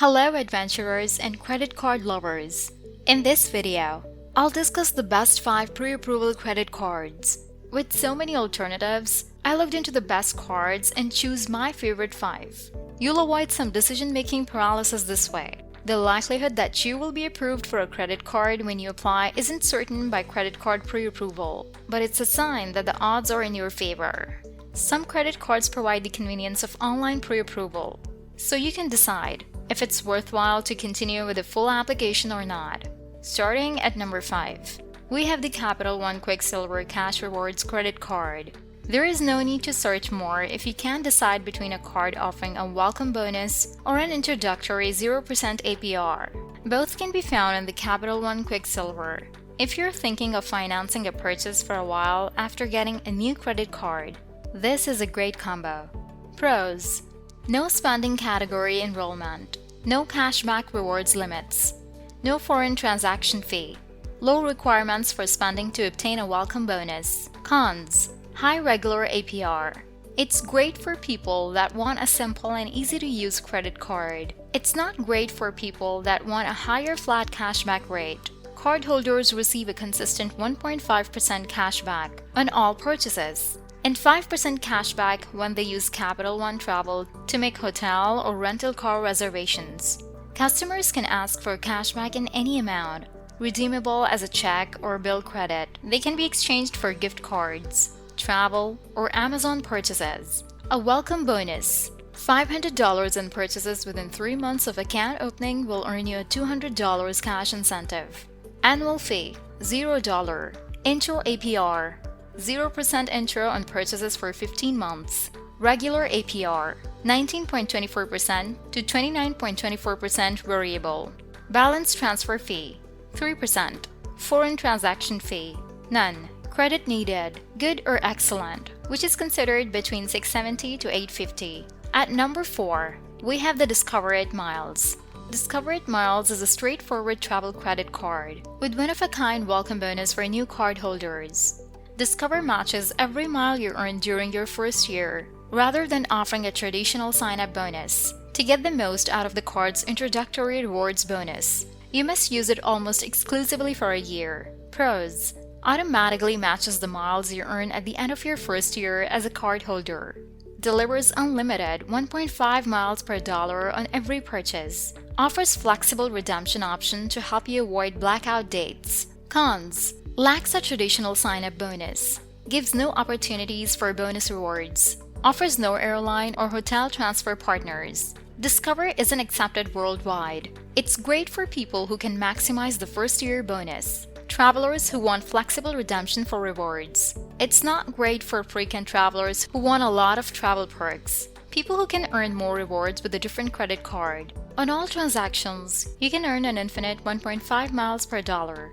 Hello adventurers and credit card lovers! In this video, I'll discuss the best 5 pre-approval credit cards. With so many alternatives, I looked into the best cards and choose my favorite 5. You'll avoid some decision-making paralysis this way. The likelihood that you will be approved for a credit card when you apply isn't certain by credit card pre-approval, but it's a sign that the odds are in your favor. Some credit cards provide the convenience of online pre-approval, so you can decide if it's worthwhile to continue with a full application or not. Starting at number 5, we have the Capital One Quicksilver Cash Rewards Credit Card. There is no need to search more if you can't decide between a card offering a welcome bonus or an introductory 0% APR. Both can be found in the Capital One Quicksilver. If you're thinking of financing a purchase for a while after getting a new credit card, this is a great combo. Pros: no spending category enrollment, no cashback rewards limits, no foreign transaction fee, low requirements for spending to obtain a welcome bonus. Cons: high regular APR. It's great for people that want a simple and easy-to-use credit card. It's not great for people that want a higher flat cashback rate. Cardholders receive a consistent 1.5% cashback on all purchases, and 5% cashback when they use Capital One Travel to make hotel or rental car reservations. Customers can ask for cashback in any amount, redeemable as a check or bill credit. They can be exchanged for gift cards, travel, or Amazon purchases. A welcome bonus: $500 in purchases within 3 months of account opening will earn you a $200 cash incentive. Annual fee: $0. Intro APR: 0% intro on purchases for 15 months. Regular APR: 19.24% to 29.24% variable. Balance transfer fee: 3%. Foreign transaction fee: none. Credit needed: good or excellent, which is considered between 670 to 850. At number 4, we have the Discover It Miles. Discover It Miles is a straightforward travel credit card with one-of-a-kind welcome bonus for new cardholders. Discover matches every mile you earn during your first year, rather than offering a traditional sign-up bonus. To get the most out of the card's introductory rewards bonus, you must use it almost exclusively for a year. Pros: automatically matches the miles you earn at the end of your first year as a cardholder. Delivers unlimited 1.5 miles per dollar on every purchase. Offers flexible redemption option to help you avoid blackout dates. Cons: lacks a traditional sign-up bonus. Gives no opportunities for bonus rewards. Offers no airline or hotel transfer partners. Discover isn't accepted worldwide. It's great for people who can maximize the first-year bonus. Travelers who want flexible redemption for rewards. It's not great for frequent travelers who want a lot of travel perks. People who can earn more rewards with a different credit card. On all transactions, you can earn an infinite 1.5 miles per dollar.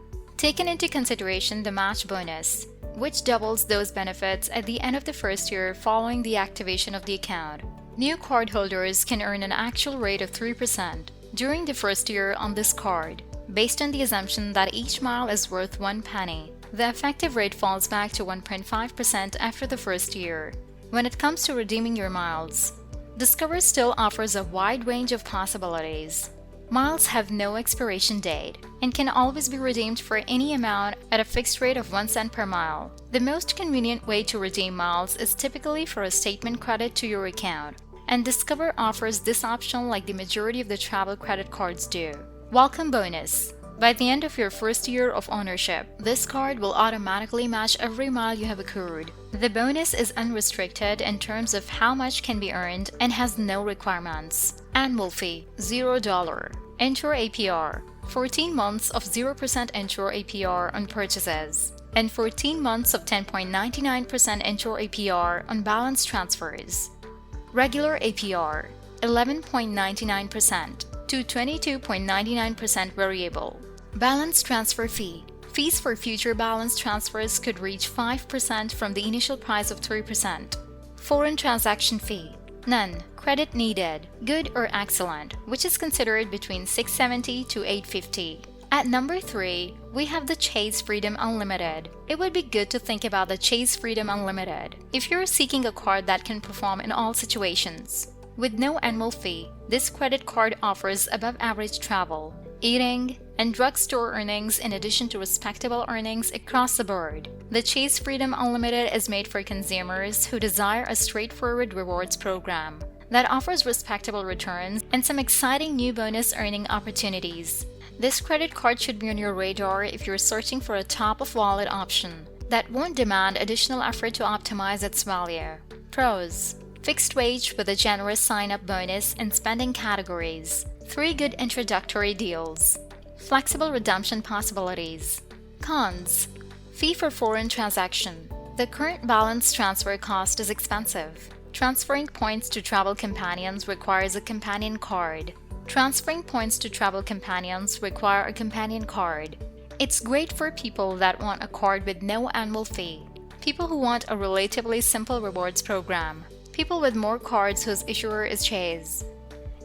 Taken into consideration the match bonus, which doubles those benefits at the end of the first year following the activation of the account. New cardholders can earn an actual rate of 3% during the first year on this card, based on the assumption that each mile is worth 1 penny. The effective rate falls back to 1.5% after the first year. When it comes to redeeming your miles, Discover still offers a wide range of possibilities. Miles have no expiration date and can always be redeemed for any amount at a fixed rate of 1 cent per mile. The most convenient way to redeem miles is typically for a statement credit to your account, and Discover offers this option like the majority of the travel credit cards do. Welcome bonus: by the end of your first year of ownership, this card will automatically match every mile you have accrued. The bonus is unrestricted in terms of how much can be earned and has no requirements. Annual fee: $0. Intro APR: 14 months of 0% intro APR on purchases, and 14 months of 10.99% intro APR on balance transfers. Regular APR: 11.99% to 22.99% variable. Balance transfer fee: fees for future balance transfers could reach 5% from the initial price of 3%. Foreign transaction fee: none. Credit needed: good or excellent, which is considered between 670 to 850. At number 3, we have the Chase Freedom Unlimited. It would be good to think about the Chase Freedom Unlimited if you're seeking a card that can perform in all situations. With no annual fee, this credit card offers above-average travel, eating, and drugstore earnings in addition to respectable earnings across the board. The Chase Freedom Unlimited is made for consumers who desire a straightforward rewards program that offers respectable returns and some exciting new bonus earning opportunities. This credit card should be on your radar if you're searching for a top-of-wallet option that won't demand additional effort to optimize its value. Pros: fixed wage with a generous sign-up bonus in spending categories. 3 good introductory deals. Flexible redemption possibilities. Cons: fee for foreign transaction. The current balance transfer cost is expensive. Transferring points to travel companions requires a companion card. Transferring points to travel companions require a companion card. It's great for people that want a card with no annual fee. People who want a relatively simple rewards program. People with more cards whose issuer is Chase.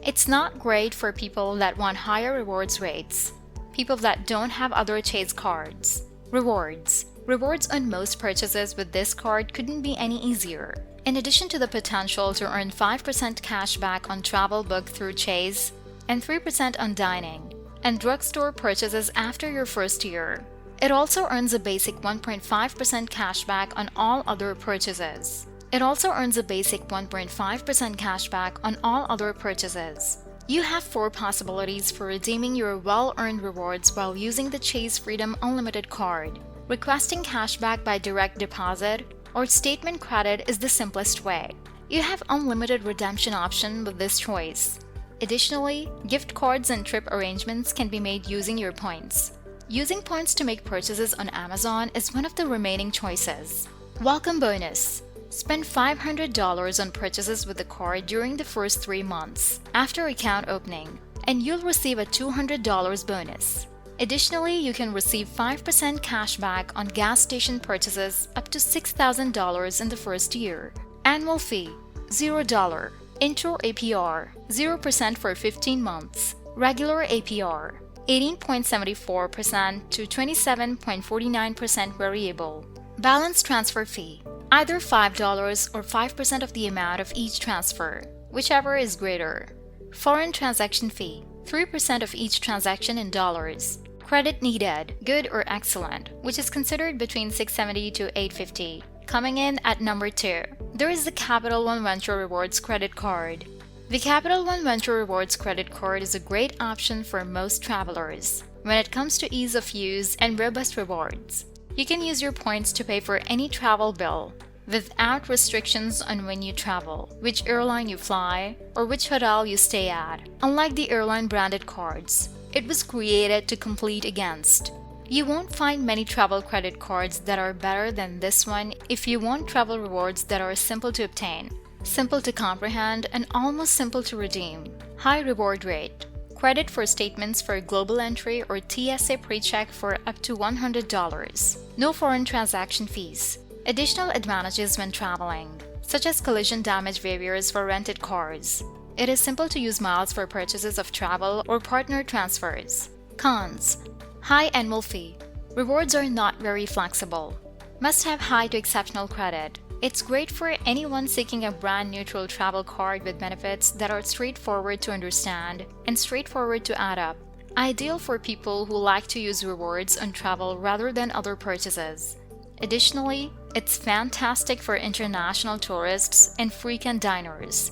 It's not great for people that want higher rewards rates. People that don't have other Chase cards. Rewards. Rewards on most purchases with this card couldn't be any easier. In addition to the potential to earn 5% cash back on travel booked through Chase and 3% on dining and drugstore purchases after your first year, it also earns a basic 1.5% cash back on all other purchases. It also earns a basic 1.5% cash back on all other purchases. You have 4 possibilities for redeeming your well-earned rewards while using the Chase Freedom Unlimited card. Requesting cash back by direct deposit or statement credit is the simplest way. You have unlimited redemption option with this choice. Additionally, gift cards and trip arrangements can be made using your points. Using points to make purchases on Amazon is one of the remaining choices. Welcome bonus. Spend $500 on purchases with the card during the first 3 months after account opening, and you'll receive a $200 bonus. Additionally, you can receive 5% cash back on gas station purchases up to $6,000 in the first year. Annual fee, $0. Intro APR, 0% for 15 months. Regular APR, 18.74% to 27.49% variable. Balance transfer fee, either $5 or 5% of the amount of each transfer, whichever is greater. Foreign transaction fee, 3% of each transaction in dollars. Credit needed, good or excellent, which is considered between $670 to $850. Coming in at number 2, there is the Capital One Venture Rewards Credit Card. The Capital One Venture Rewards Credit Card is a great option for most travelers when it comes to ease of use and robust rewards. You can use your points to pay for any travel bill without restrictions on when you travel, which airline you fly, or which hotel you stay at. Unlike the airline-branded cards, it was created to compete against. You won't find many travel credit cards that are better than this one if you want travel rewards that are simple to obtain, simple to comprehend, and almost simple to redeem. High reward rate. Credit for statements for global entry or TSA pre-check for up to $100. No foreign transaction fees. Additional advantages when traveling, such as collision damage waivers for rented cars. It is simple to use miles for purchases of travel or partner transfers. Cons: high annual fee. Rewards are not very flexible. Must have high to exceptional credit. It's great for anyone seeking a brand neutral travel card with benefits that are straightforward to understand and straightforward to add up. Ideal for people who like to use rewards on travel rather than other purchases. Additionally, it's fantastic for international tourists and frequent diners.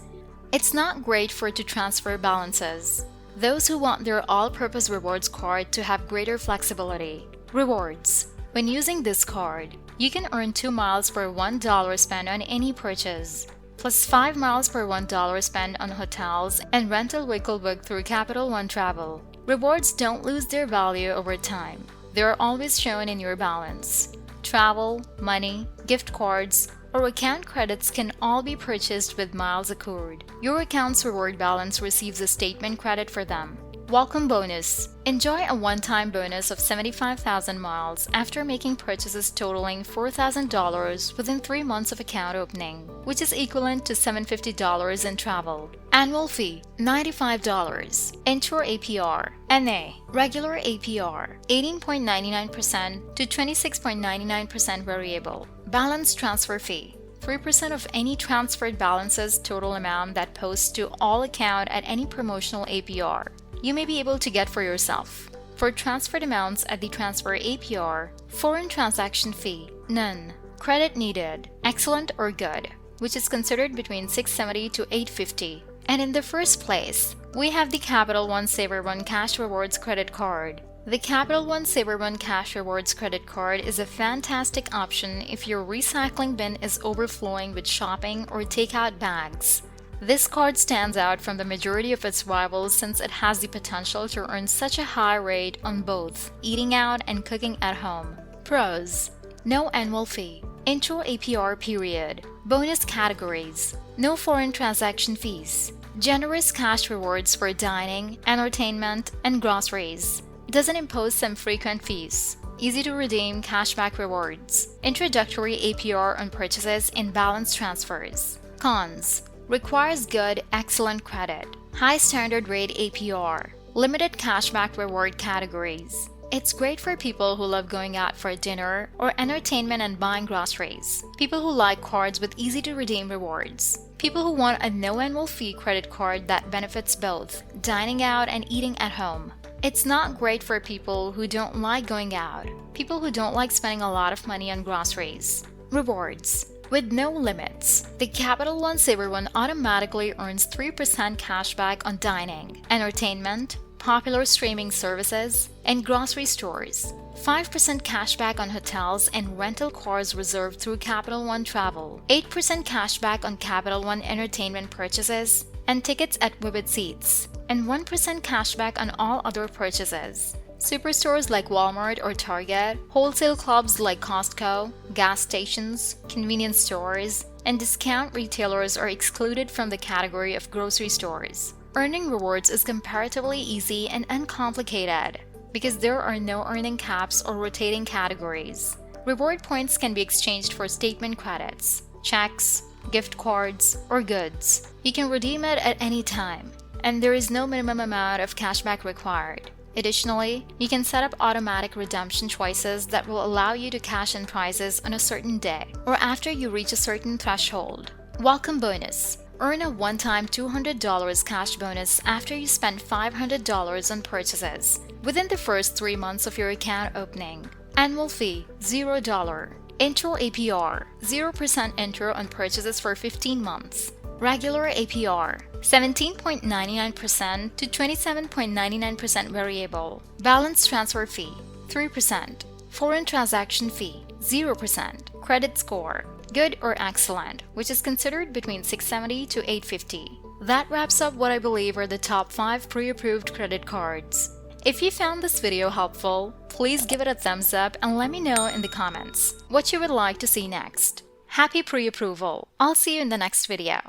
It's not great for to transfer balances. Those who want their all-purpose rewards card to have greater flexibility. Rewards. When using this card, you can earn 2 miles per $1 spent on any purchase, plus 5 miles per $1 spent on hotels and rental vehicle booked through Capital One Travel. Rewards don't lose their value over time. They are always shown in your balance. Travel, money, gift cards, or account credits can all be purchased with miles accrued. Your account's reward balance receives a statement credit for them. Welcome bonus. Enjoy a one-time bonus of 75,000 miles after making purchases totaling $4,000 within 3 months of account opening, which is equivalent to $750 in travel. Annual fee, $95. Intro APR, NA. Regular APR, 18.99% to 26.99% variable. Balance transfer fee, 3% of any transferred balance's total amount that posts to all account at any promotional APR you may be able to get for yourself. For transferred amounts at the transfer APR, foreign transaction fee, none. Credit needed, excellent or good, which is considered between $670 to $850. And in the first place, we have the Capital One SavorOne Cash Rewards Credit Card. The Capital One SavorOne Cash Rewards Credit Card is a fantastic option if your recycling bin is overflowing with shopping or takeout bags. This card stands out from the majority of its rivals since it has the potential to earn such a high rate on both eating out and cooking at home. Pros: no annual fee, intro APR period, bonus categories, no foreign transaction fees, generous cash rewards for dining, entertainment, and groceries, doesn't impose some frequent fees, easy to redeem cashback rewards, introductory APR on purchases in balance transfers. Cons: requires good, excellent credit, high standard rate APR, limited cashback reward categories. It's great for people who love going out for dinner or entertainment and buying groceries, people who like cards with easy to redeem rewards, people who want a no annual fee credit card that benefits both dining out and eating at home. It's not great for people who don't like going out, people who don't like spending a lot of money on groceries. Rewards: with no limits, the Capital One SavorOne automatically earns 3% cashback on dining, entertainment, popular streaming services, and grocery stores, 5% cashback on hotels and rental cars reserved through Capital One Travel, 8% cashback on Capital One entertainment purchases and tickets at Vivid Seats, and 1% cashback on all other purchases. Superstores like Walmart or Target, wholesale clubs like Costco, gas stations, convenience stores, and discount retailers are excluded from the category of grocery stores. Earning rewards is comparatively easy and uncomplicated because there are no earning caps or rotating categories. Reward points can be exchanged for statement credits, checks, gift cards, or goods. You can redeem it at any time, and there is no minimum amount of cashback required. Additionally, you can set up automatic redemption choices that will allow you to cash in prizes on a certain day or after you reach a certain threshold. Welcome bonus: earn a one-time $200 cash bonus after you spend $500 on purchases within the first 3 months of your account opening. Annual fee: $0. Intro APR: 0% intro on purchases for 15 months. Regular APR: 17.99% to 27.99% variable. Balance transfer fee: 3%. Foreign transaction fee: 0%. Credit score: good or excellent, which is considered between $670 to $850. That wraps up what I believe are the top 5 pre-approved credit cards. If you found this video helpful, please give it a thumbs up and let me know in the comments what you would like to see next. Happy pre-approval! I'll see you in the next video.